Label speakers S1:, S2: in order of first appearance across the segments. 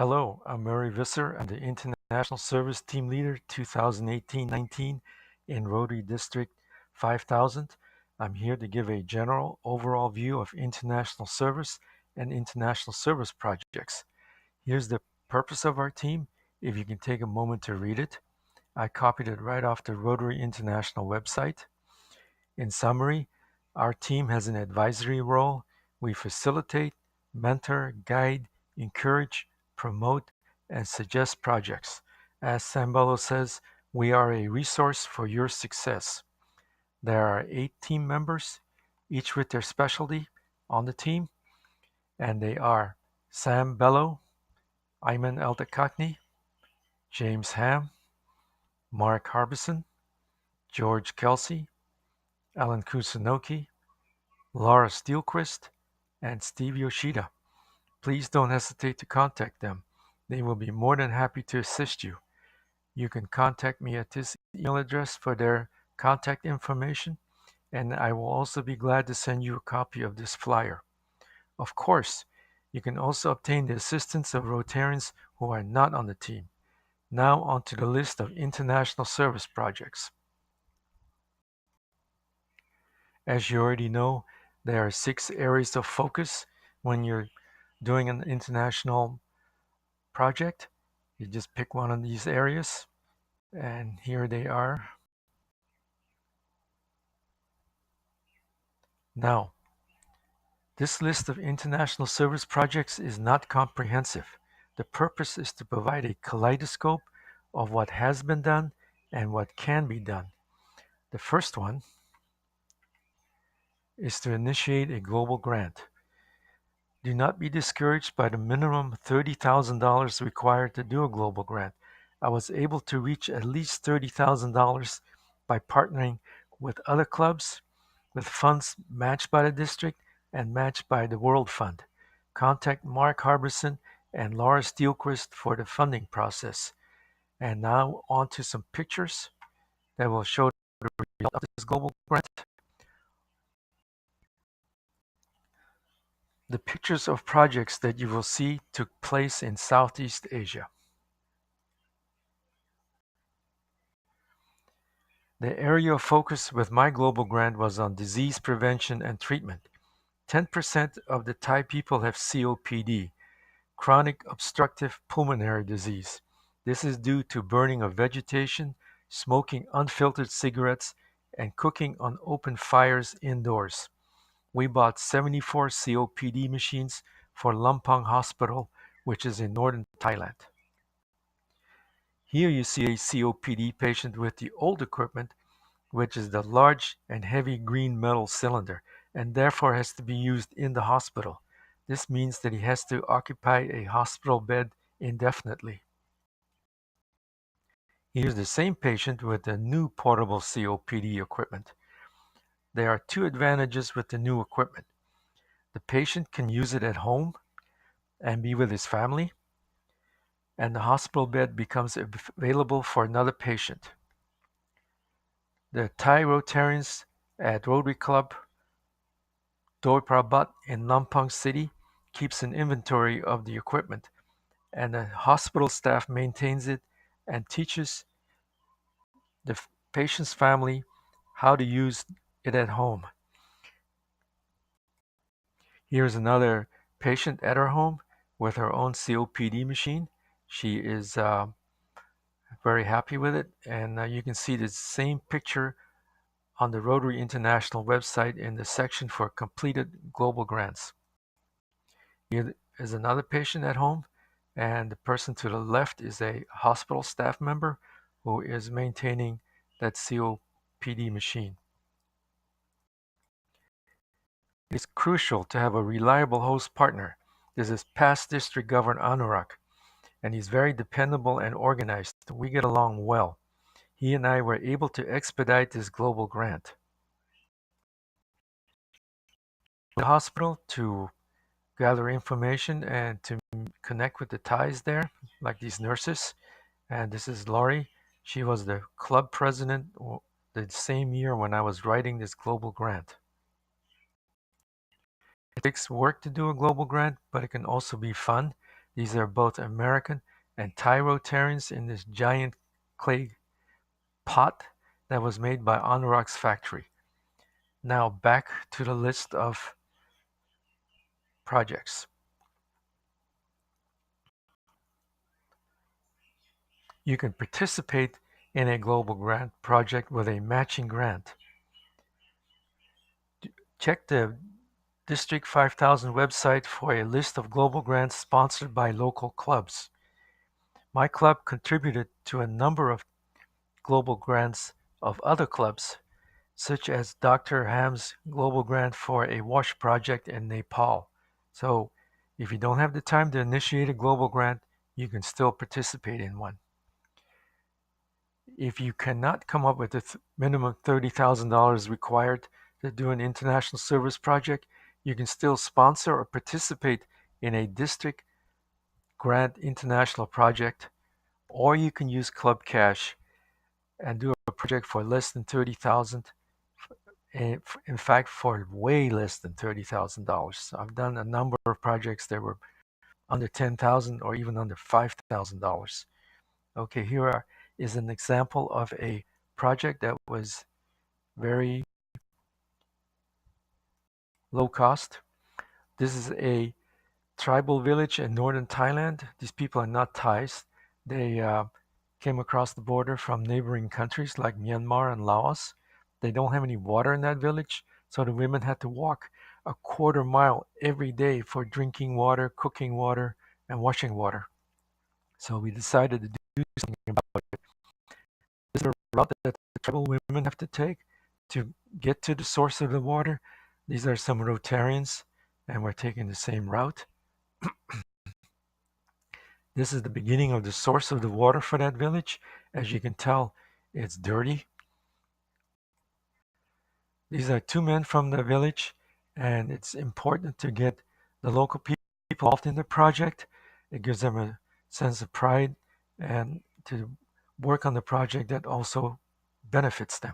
S1: Hello, I'm Murray Visser. I'm the International Service Team Leader 2018-19 in Rotary District 5000. I'm here to give a general overall view of international service and international service projects. Here's the purpose of our team, if you can take a moment to read it. I copied it right off the Rotary International website. In summary, our team has an advisory role. We facilitate, mentor, guide, encourage, promote, and suggest projects. As Sambello says, we are a resource for your success. There are 8 team members, each with their specialty on the team, and they are Sam Bello, Ayman Eldakakni, James Ham, Mark Harbison, George Kelsey, Alan Kusunoki, Laura Steelquist, and Steve Yoshida. Please don't hesitate to contact them. They will be more than happy to assist you. You can contact me at this email address for their contact information, and I will also be glad to send you a copy of this flyer. Of course, you can also obtain the assistance of Rotarians who are not on the team. Now onto the list of international service projects. As you already know, there are 6 areas of focus when you're doing an international project. You just pick one of these areas, and here they are. Now, this list of international service projects is not comprehensive. The purpose is to provide a kaleidoscope of what has been done and what can be done. The first one is to initiate a global grant. Do not be discouraged by the minimum $30,000 required to do a global grant. I was able to reach at least $30,000 by partnering with other clubs, with funds matched by the district and matched by the World Fund. Contact Mark Harbison and Laura Steelquist for the funding process. And now on to some pictures that will show the result of this global grant. The pictures of projects that you will see took place in Southeast Asia. The area of focus with my global grant was on disease prevention and treatment. 10% of the Thai people have COPD, chronic obstructive pulmonary disease. This is due to burning of vegetation, smoking unfiltered cigarettes, and cooking on open fires indoors. We bought 74 COPD machines for Lampang Hospital, which is in northern Thailand. Here you see a COPD patient with the old equipment, which is the large and heavy green metal cylinder, and therefore has to be used in the hospital. This means that he has to occupy a hospital bed indefinitely. Here's the same patient with the new portable COPD equipment. There are 2 advantages with the new equipment. The patient can use it at home and be with his family, and the hospital bed becomes available for another patient. The Thai Rotarians at Rotary Club Doi Prabat in Lampang City keeps an inventory of the equipment, and the hospital staff maintains it and teaches the patient's family how to use it at home. Here's another patient at her home with her own COPD machine. She is very happy with it, and you can see the same picture on the Rotary International website in the section for completed global grants. Here is another patient at home, and the person to the left is a hospital staff member who is maintaining that COPD machine. It's crucial to have a reliable host partner. This is past District Governor Anurag, and he's very dependable and organized. We get along well. He and I were able to expedite this global grant. The hospital to gather information and to connect with the Thais there, like these nurses. And this is Laurie. She was the club president the same year when I was writing this global grant. It takes work to do a global grant, but it can also be fun These are both American and Thai Rotarians in this giant clay pot that was made by Anurag's factory. Now back to the list of projects. You can participate in a global grant project with a matching grant. Check the District 5000 website for a list of global grants sponsored by local clubs. My club contributed to a number of global grants of other clubs, such as Dr. Ham's global grant for a wash project in Nepal. So if you don't have the time to initiate a global grant, you can still participate in one. If you cannot come up with the minimum $30,000 required to do an international service project, you can still sponsor or participate in a district grant international project, or you can use club cash and do a project for less than $30,000. In fact, for way less than $30,000. I've done a number of projects that were under $10,000 or even under $5,000. Okay, is an example of a project that was very low cost. This is a tribal village in northern Thailand. These people are not Thais. They came across the border from neighboring countries like Myanmar and Laos. They don't have any water in that village, so the women had to walk a quarter mile every day for drinking water, cooking water, and washing water. So we decided to do something about it. This is a route that the tribal women have to take to get to the source of the water. These are some Rotarians, and we're taking the same route. This is the beginning of the source of the water for that village. As you can tell, it's dirty. These are two men from the village, and it's important to get the local people involved in the project. It gives them a sense of pride and to work on the project that also benefits them.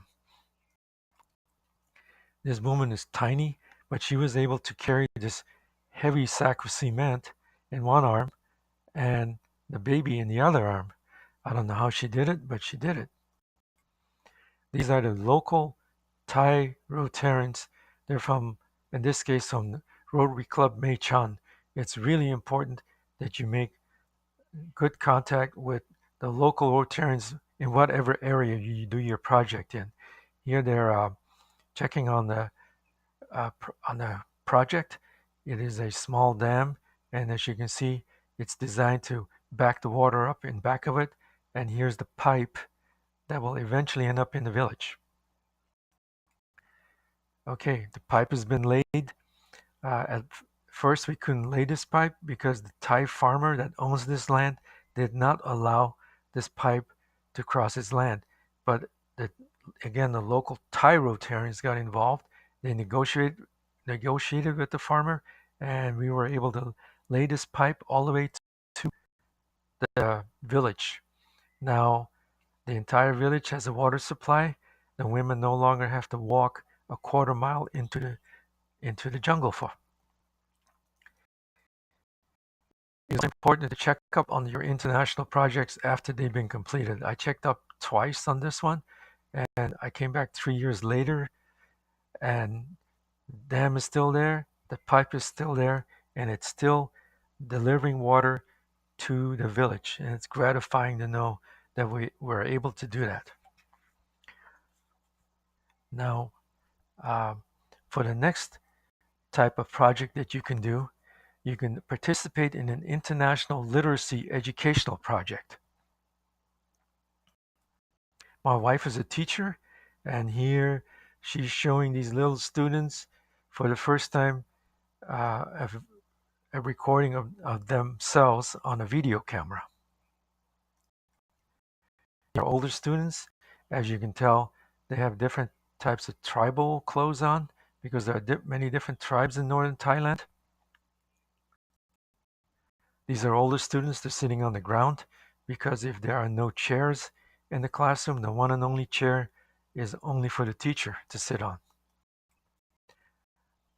S1: This woman is tiny, but she was able to carry this heavy sack of cement in one arm and the baby in the other arm. I don't know how she did it, but she did it. These are the local Thai Rotarians. They're from, in this case, from Rotary Club Mae Chan. It's really important that you make good contact with the local Rotarians in whatever area you do your project in. Here they're checking on the project. It is a small dam, and as you can see, it's designed to back the water up in back of it. And here's the pipe that will eventually end up in the village. Okay, the pipe has been laid. At first, we couldn't lay this pipe because the Thai farmer that owns this land did not allow this pipe to cross his land. But again, the local Thai Rotarians got involved. They negotiated with the farmer, and we were able to lay this pipe all the way to the village. Now, the entire village has a water supply. The women no longer have to walk a quarter mile into the jungle for. It's important to check up on your international projects after they've been completed. I checked up twice on this one, and I came back 3 years later, and the dam is still there, the pipe is still there, and it's still delivering water to the village. And it's gratifying to know that we were able to do that. Now, for the next type of project that you can do, you can participate in an international literacy educational project. My wife is a teacher, and here she's showing these little students for the first time a recording of themselves on a video camera. They're older students. As you can tell, they have different types of tribal clothes on because there are many different tribes in northern Thailand. These are older students. They're sitting on the ground because if there are no chairs in the classroom, the one and only chair is only for the teacher to sit on.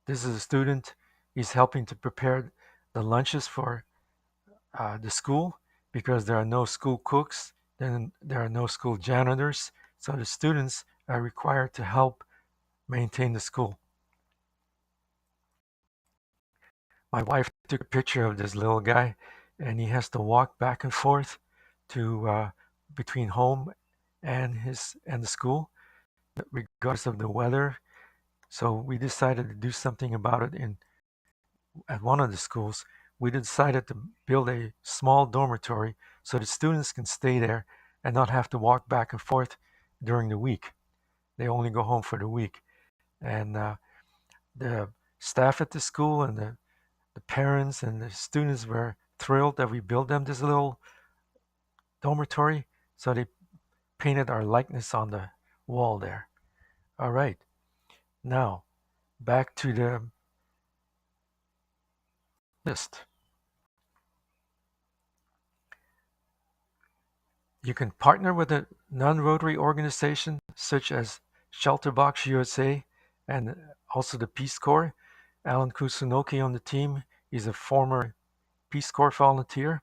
S1: This is a student. He's helping to prepare the lunches for the school because there are no school cooks, then there are no school janitors, so the students are required to help maintain the school. My wife took a picture of this little guy, and he has to walk back and forth to between home and the school, regardless of the weather. So we decided to do something about it. At one of the schools, we decided to build a small dormitory so the students can stay there and not have to walk back and forth during the week. They only go home for the week, and the staff at the school and the parents and the students were thrilled that we built them this little dormitory. So they painted our likeness on the wall there. All right, now back to the list. You can partner with a non-Rotary organization such as Shelterbox USA and also the Peace Corps. Alan Kusunoki on the team is a former Peace Corps volunteer.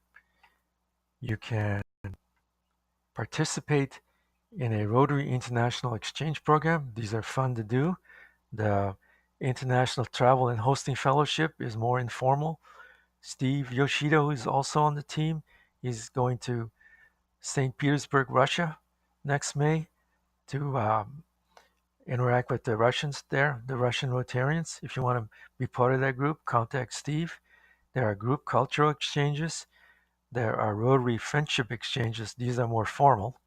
S1: You can participate in a Rotary International Exchange Program. These are fun to do. The International Travel and Hosting Fellowship is more informal. Steve Yoshida, who is also on the team, is going to St. Petersburg, Russia next May to interact with the Russians there, the Russian Rotarians. If you want to be part of that group, contact Steve. There are group cultural exchanges. There are Rotary friendship exchanges. These are more formal.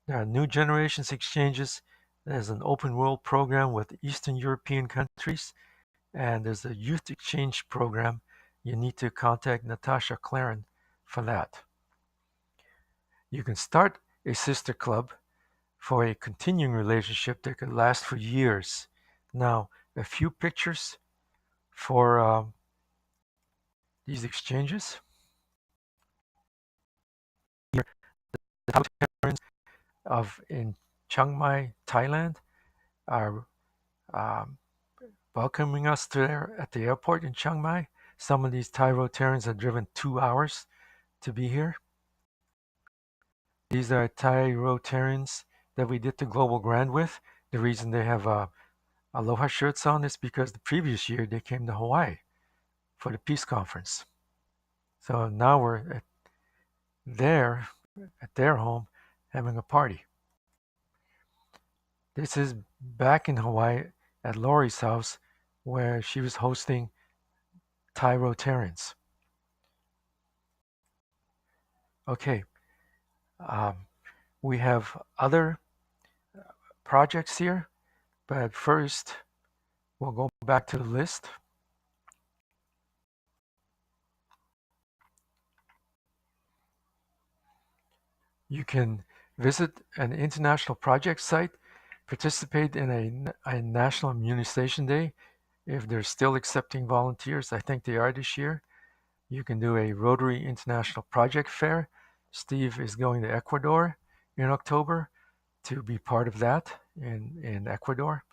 S1: There are new generations exchanges. There's an open world program with Eastern European countries. And there's a youth exchange program. You need to contact Natasha Claren for that. You can start a sister club for a continuing relationship that could last for years. Now, a few pictures for these exchanges. Here, the Taliban in Chiang Mai, Thailand, are um, welcoming us there at the airport in Chiang Mai. Some of these Thai Rotarians have driven 2 hours to be here. These are Thai Rotarians that we did the Global Grand with. The reason they have Aloha shirts on is because the previous year they came to Hawaii for the peace conference. So now we're there at their home having a party. This is back in Hawaii at Lori's house where she was hosting Thai Rotarians. Okay, um, we have other projects here, but first we'll go back to the list. You can visit an international project site, participate in a national immunization day if they're still accepting volunteers. I think they are this year. You can do a Rotary International Project Fair. Steve is going to Ecuador in October to be part of that in Ecuador.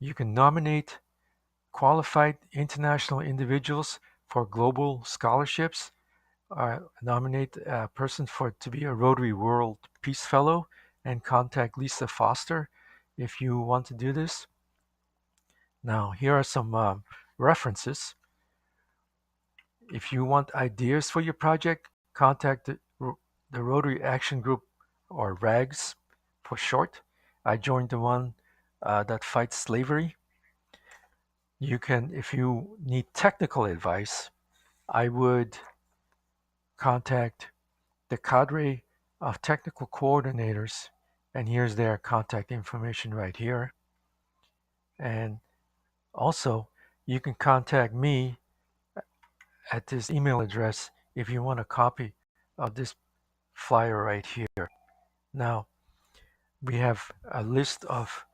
S1: You can nominate qualified international individuals for global scholarships. Nominate a person to be a Rotary World Peace Fellow and contact Lisa Foster if you want to do this. Now, here are some references. If you want ideas for your project, contact the Rotary Action Group, or RAGS for short. I joined the one that fights slavery. You can, if you need technical advice, I would contact the cadre of technical coordinators, and here's their contact information right here. And also, you can contact me at this email address if you want a copy of this flyer right here. Now, we have a list of,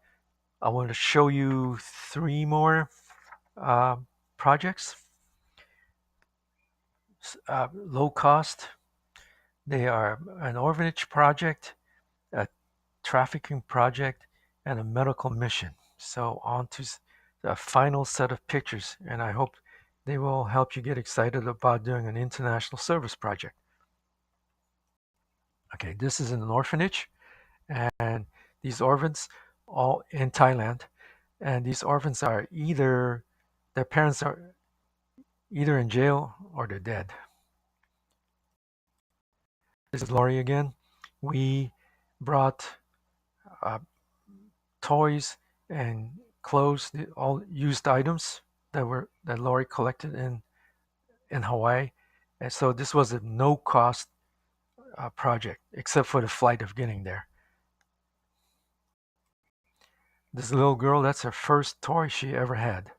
S1: I want to show you 3 more projects. Low cost. They are an orphanage project, a trafficking project, and a medical mission. So on to the final set of pictures, and I hope They will help you get excited about doing an international service project. Okay, this is an orphanage, and these orphans all in Thailand, and these orphans are either their parents are either in jail or they're dead. This is Lori again. We brought uh, toys and clothes, all used items that Lori collected in Hawaii, and so this was a no cost project except for the flight of getting there. This little girl, that's her first toy she ever had.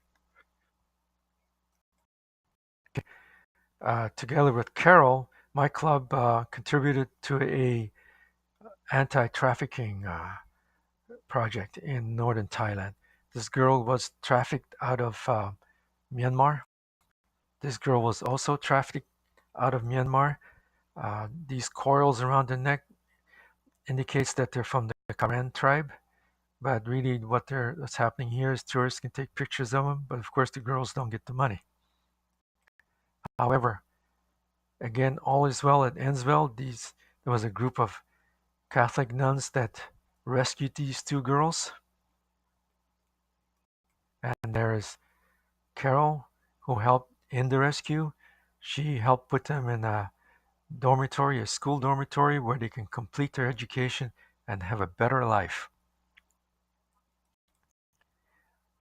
S1: Together with Carol, my club contributed to a anti-trafficking project in northern Thailand. This girl was trafficked out of Myanmar. This girl was also trafficked out of Myanmar. These coils around the neck indicates that they're from the Karen tribe, but really what's happening here is tourists can take pictures of them, but of course the girls don't get the money. However, again, all is well, it ends well. There was a group of Catholic nuns that rescued these two girls, and there is Carol who helped in the rescue. She helped put them in a dormitory, a school dormitory, where they can complete their education and have a better life.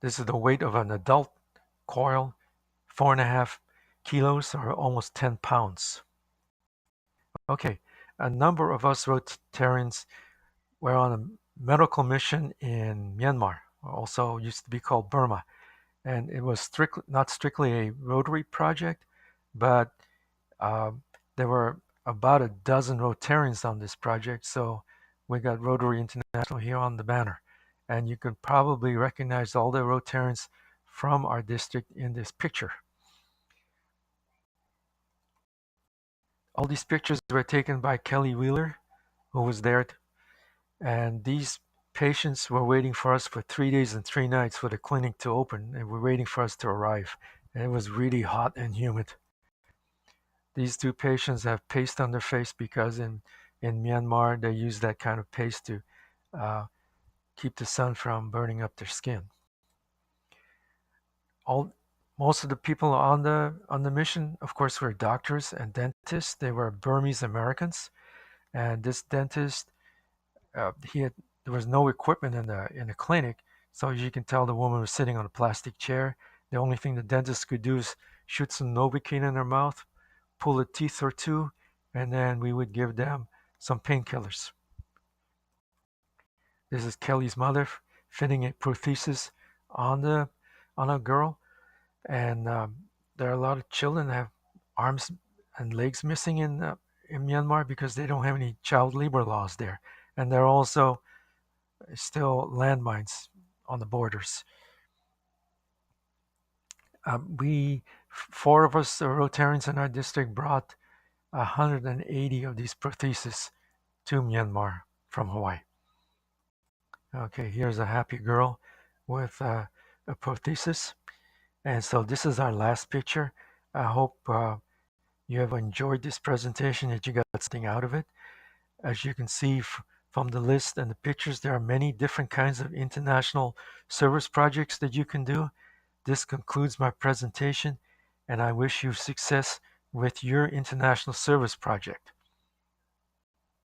S1: This is the weight of an adult coil, 4.5 kilos or almost 10 pounds. Okay, a number of us Rotarians were on a medical mission in Myanmar, also used to be called Burma. And it was not strictly a Rotary project, but there were about a dozen Rotarians on this project. So we got Rotary International here on the banner. And you can probably recognize all the Rotarians from our district in this picture. All these pictures were taken by Kelly Wheeler, who was there. And these patients were waiting for us for 3 days and 3 nights for the clinic to open, and were waiting for us to arrive. And it was really hot and humid. These two patients have paste on their face because in Myanmar they use that kind of paste to keep the sun from burning up their skin. Most of the people on the mission, of course, were doctors and dentists. They were Burmese Americans, and this dentist, there was no equipment in the clinic, so as you can tell, the woman was sitting on a plastic chair. The only thing the dentist could do is shoot some Novocaine in her mouth, pull a teeth or two, and then we would give them some painkillers. This is Kelly's mother fitting a prosthesis on a girl, and there are a lot of children that have arms and legs missing in Myanmar because they don't have any child labor laws there, and there are also still landmines on the borders. Four of us, the Rotarians in our district, brought 180 of these prostheses to Myanmar from Hawaii. Okay, here's a happy girl with a prosthesis. And so this is our last picture. I hope you have enjoyed this presentation, that you got something out of it. As you can see from the list and the pictures, there are many different kinds of international service projects that you can do. This concludes my presentation, and I wish you success with your international service project.